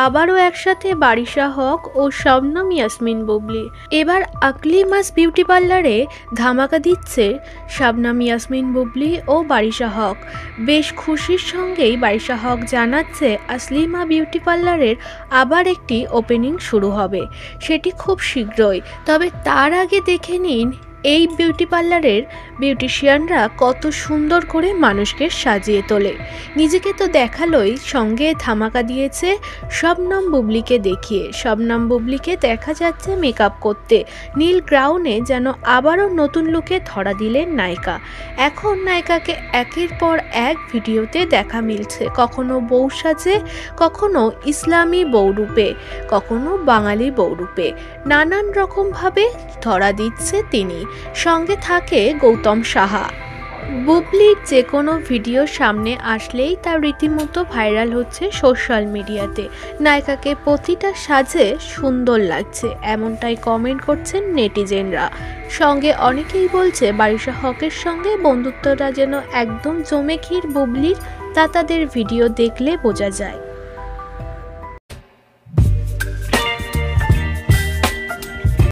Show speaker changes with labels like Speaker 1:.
Speaker 1: আবারও একসাথে বারিশা হক ও শবনম ইয়াসমিন বুবলি। এবার আকলিমাস বিউটি পার্লারে ধামাকা দিচ্ছে শবনম ইয়াসমিন বুবলি ও বারিশা হক। বেশ খুশির সঙ্গেই বারিশা হক জানাচ্ছে আসলিমা বিউটি পার্লারের আবার একটি ওপেনিং শুরু হবে, সেটি খুব শীঘ্রই। তবে তার আগে দেখে নিন এই বিউটি পার্লারের বিউটিশিয়ানরা কত সুন্দর করে মানুষকে সাজিয়ে তোলে। নিজেকে তো দেখালোই, সঙ্গে ধামাকা দিয়েছে শবনম বুবলিকে দেখিয়ে। শবনম বুবলিকে দেখা যাচ্ছে মেকআপ করতে নীল গ্রাউন্ডে, যেন আবারও নতুন লুকে ধরা দিলেন নায়িকা। এখন নায়িকাকে একের পর এক ভিডিওতে দেখা মিলছে, কখনো বউ সাজে, কখনো ইসলামী বউরূপে, কখনো বাঙালি বউরূপে, নানান রকমভাবে ধরা দিচ্ছে তিনি। সঙ্গে থাকে গৌতম সাহা। বুবলির যে কোনো ভিডিও সামনে আসলেই তা রীতিমতো ভাইরাল হচ্ছে সোশ্যাল মিডিয়াতে। নায়িকাকে প্রতিটা সাজে সুন্দর লাগছে, এমনটাই কমেন্ট করছেন নেটিজেনরা। সঙ্গে অনেকেই বলছে বারিশা হকের সঙ্গে বন্ধুত্বটা যেন একদম জমে ক্ষীর বুবলির, তা তাদের ভিডিও দেখলে বোঝা যায়।